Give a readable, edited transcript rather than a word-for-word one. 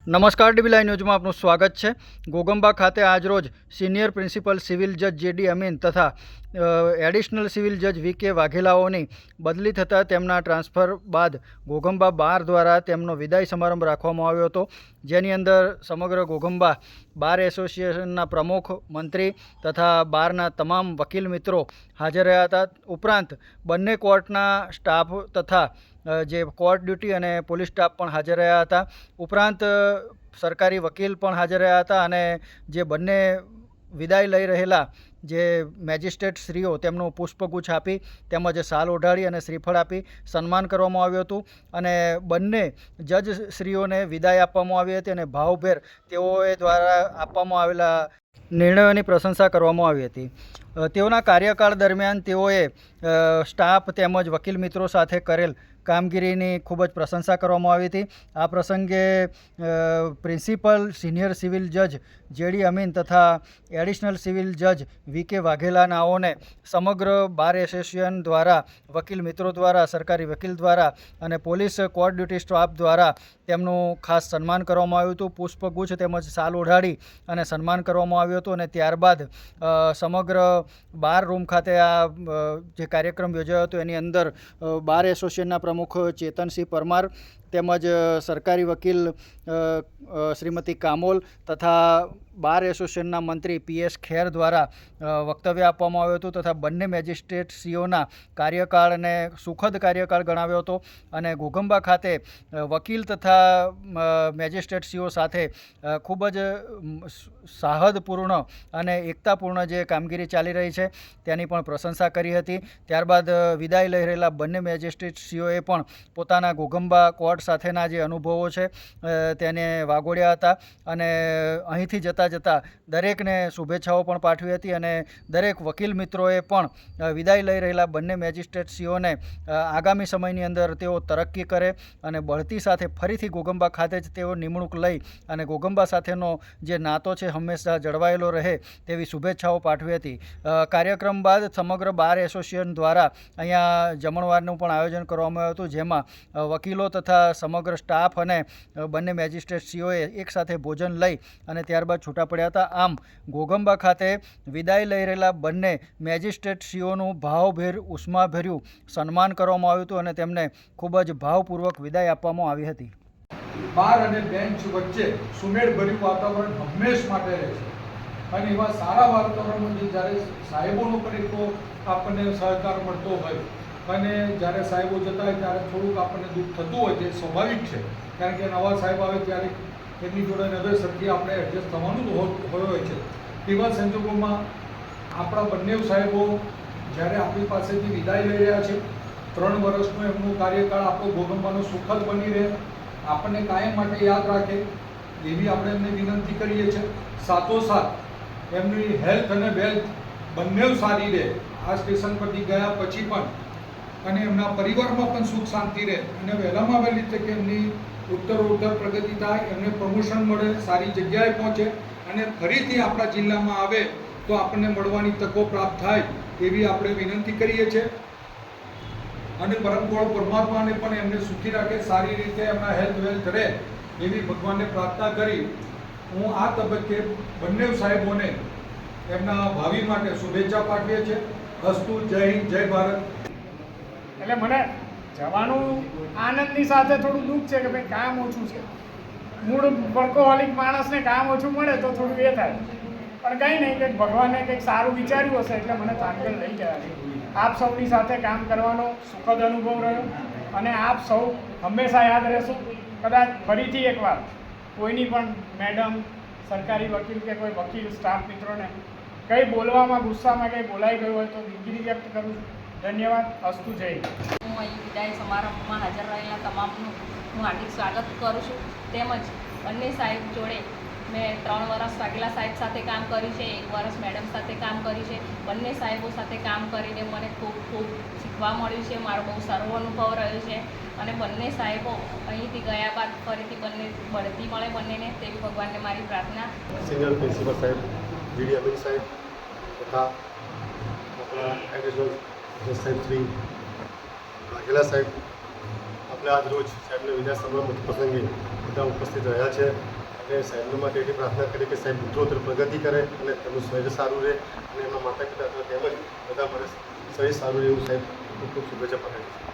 નમસ્કાર dB live ન્યૂઝમાં આપનું સ્વાગત છે। ઘોગંબા ખાતે આજરોજ સિનિયર પ્રિન્સિપલ સિવિલ જજ જે.ડી. અમીન તથા એડિશનલ સિવિલ જજ વી.કે. વાઘેલાઓની બદલી થતાં તેમના ટ્રાન્સફર બાદ ઘોગંબા બાર દ્વારા તેમનો વિદાય સમારંભ રાખવામાં આવ્યો હતો, જેની અંદર સમગ્ર ઘોગંબા બાર એસોસિએશનના પ્રમુખ, મંત્રી તથા બારના તમામ વકીલ મિત્રો હાજર રહ્યા હતા। ઉપરાંત બંને કોર્ટના સ્ટાફ તથા જે કોર્ટ ડ્યુટી અને પોલીસ સ્ટાફ પણ હાજર રહ્યા હતા। ઉપરાંત સરકારી વકીલ પણ હાજર રહ્યા હતા અને જે બંને વિદાય લઈ રહેલા જે મેજિસ્ટ્રેટ શ્રીઓ તેમનું પુષ્પગુચ્છ આપી તેમજ શાલ ઓઢાડી અને શ્રીફળ આપી સન્માન કરવામાં આવ્યું હતું અને બંને જજ શ્રીઓને વિદાય આપવામાં આવી હતી અને ભાવભેર તેઓએ દ્વારા આપવામાં આવેલા નિર્ણયોની પ્રશંસા કરવામાં આવી હતી। તેઓના કાર્યકાળ દરમિયાન તેઓએ સ્ટાફ તેમજ વકીલ મિત્રો સાથે કરેલ કામગીરીની ખૂબ જ પ્રશંસા કરવામાં આવી હતી। આ પ્રસંગે પ્રિન્સિપલ સિનિયર સિવિલ જજ જે.ડી. અમીન તથા એડિશનલ સિવિલ જજ વી.કે. વાઘેલાનાઓને સમગ્ર બાર એસોસિએશન દ્વારા, વકીલ મિત્રો દ્વારા, સરકારી વકીલ દ્વારા અને પોલીસ કોર્ટ ડ્યુટી સ્ટાફ દ્વારા તેમનું ખાસ સન્માન કરવામાં આવ્યું હતું। પુષ્પગુચ્છ તેમજ શાલ ઓઢાડી અને સન્માન કરવામાં આવ્યું હતું અને ત્યારબાદ સમગ્ર બાર રૂમ ખાતે આ જે કાર્યક્રમ યોજાયો હતો એની અંદર બાર એસોસિએશનના પ્રમુખ ચેતનસિંહ પરમાર તેમજ સરકારી વકીલ શ્રીમતી કામોલ તથા બાર એસોસિએશનના મંત્રી પી.એસ. ખેર દ્વારા વક્તવ્ય આપવામાં આવ્યું હતું તથા બંને મેજિસ્ટ્રેટશ્રીઓના કાર્યકાળને સુખદ કાર્યકાળ ગણાવ્યો હતો અને ઘોગંબા ખાતે વકીલ તથા મેજિસ્ટ્રેટશ્રીઓ સાથે ખૂબ જ સાહદપૂર્ણ અને એકતાપૂર્ણ જે કામગીરી ચાલી રહી છે તેની પણ પ્રશંસા કરી હતી। ત્યારબાદ વિદાય લઈ રહેલા બંને મેજિસ્ટ્રેટશ્રીઓએ પણ પોતાના ઘોગંબા કોર્ટ સાથેના જે અનુભવો છે તેને વાગોડ્યા હતા અને અહીંથી જતાં દરેકને શુભેચ્છાઓ પણ પાઠવી હતી અને દરેક વકીલ મિત્રોએ પણ વિદાય લઈ રહેલા બંને મેજિસ્ટ્રેટશ્રીઓને આગામી સમયની અંદર તેઓ તરક્કી કરે અને બઢતી સાથે ફરીથી ઘોગંબા ખાતે જ તેઓ નિમણૂક લઈ અને ઘોગંબા સાથેનો જે નાતો છે હંમેશા જળવાયેલો રહે તેવી શુભેચ્છાઓ પાઠવી હતી। કાર્યક્રમ બાદ સમગ્ર બાર એસોસિએશન દ્વારા અહીંયા જમણવારનું પણ આયોજન કરવામાં આવ્યું હતું, જેમાં વકીલો તથા સમગ્ર સ્ટાફ અને બંને મેજિસ્ટ્રેટશ્રીઓએ એકસાથે ભોજન લઈ અને ત્યારબાદ છૂટા પડ્યા હતા। આમ ઘોગંબા ખાતે વિદાય લઈ રહેલા બંને મેજિસ્ટ્રેટશ્રીઓનું ભાવભેર ઉષ્માભર્યું સન્માન કરવામાં આવ્યું હતું અને તેમને ખૂબ જ ભાવપૂર્વક વિદાય આપવામાં આવી હતી। બાર અને બેન્ચ વચ્ચે સુમેળભર્યું વાતાવરણ હંમેશ માટે રહે છે અને એવા સારા વાતાવરણમાં જ્યારે સાહેબોનો પણ એટલો આપણને સહકાર મળતો હોય અને જ્યારે સાહેબો જતા હોય ત્યારે થોડુંક આપણને દુઃખ થતું હોય, તે સ્વાભાવિક છે, કારણ કે નવા સાહેબ આવે ત્યારે એમની જોડે નવેસરથી આપણે એડજસ્ટ થવાનું હોય છે। તેવા સંજોગોમાં આપણા બંને સાહેબો જ્યારે આપણી પાસેથી વિદાય લઈ રહ્યા છે, 3 વર્ષનો એમનો કાર્યકાળ આપણો ઘોગંબાનો સુખદ બની રહે, આપણને કાયમ માટે યાદ રાખે એવી આપણે એમને વિનંતી કરીએ છીએ। સાથોસાથ એમની હેલ્થ અને વેલ્થ બંને સારી રહે આ સ્ટેશન પરથી ગયા પછી પણ અને એમના પરિવારમાં પણ સુખ શાંતિ રહે અને વહેલામાં વહેલી તકે એમની ઉત્તરોત્તર પ્રગતિ થાય, એમને પ્રમોશન મળે, સારી જગ્યાએ પહોંચે અને ફરીથી આપણા જિલ્લામાં આવે તો આપણને મળવાની તકો પ્રાપ્ત થાય એવી આપણે વિનંતી કરીએ છીએ અને પરમ ગોળ પરમાત્માને પણ એમને સુખી રાખે, સારી રીતે એમના હેલ્થ વેલ્થ રહે એવી ભગવાનને પ્રાર્થના કરી હું આ તબક્કે બંને સાહેબોને એમના ભાવિ માટે શુભેચ્છા પાઠવીએ છીએ। અસ્તુ, જય હિન્દ, જય ભારત। એટલે મને જવાનું આનંદની સાથે થોડું દુઃખ છે કે ભાઈ કામ ઓછું છે, મૂળ વર્કોહોલિક માણસને કામ ઓછું મળે તો થોડું એ થાય, પણ કંઈ નહીં, કંઈક ભગવાને કંઈક સારું વિચાર્યું હશે એટલે મને તાંગલ લઈ ગયા છે। આપ સૌની સાથે કામ કરવાનો સુખદ અનુભવ રહ્યો અને આપ સૌ હંમેશા યાદ રહેશો। કદાચ ફરીથી એકવાર કોઈની પણ મેડમ, સરકારી વકીલ કે કોઈ વકીલ સ્ટાફ મિત્રોને કંઈ બોલવામાં, ગુસ્સામાં કંઈ બોલાઈ ગયું હોય તો દિલગીરી વ્યક્ત કરું છું। ધન્યવાદ। અસ્તુ, જય હિન્દ। હું અહીં વિદાય સમારંભમાં હાજર રહેલા તમામનું હું હાર્દિક સ્વાગત કરું છું। તેમજ બંને સાહેબ જોડે મેં 3 વર્ષ વાઘેલા સાહેબ સાથે કામ કર્યું છે, 1 વર્ષ મેડમ સાથે કામ કર્યું છે। બંને સાહેબો સાથે કામ કરીને મને ખૂબ શીખવા મળ્યું છે, મારો બહુ સારો અનુભવ રહ્યો છે અને બંને સાહેબો અહીંથી ગયા બાદ ફરીથી બંને બઢતી મળે બંનેને તેવી ભગવાનને મારી પ્રાર્થના। સિનિયર પ્રિન્સિપલ સાહેબ જે.ડી. અમીન સાહેબ તથા આપણા એડિશનલ જજ સાહેબ શ્રી વાઘેલા સાહેબ, આપણે આજ રોજ સાહેબને વિદાય સમારંભ પ્રસંગે બધા ઉપસ્થિત રહ્યા છે અને સાહેબને માટે એટલી પ્રાર્થના કરી કે સાહેબ ઉત્તરોત્તર પ્રગતિ કરે અને તેમનું શરીર સારું રહે અને એમના માતા પિતા તેમજ બધા માટે શરીર સારું રહે એવું સાહેબ ખૂબ ખૂબ શુભેચ્છા પાઠવી છે.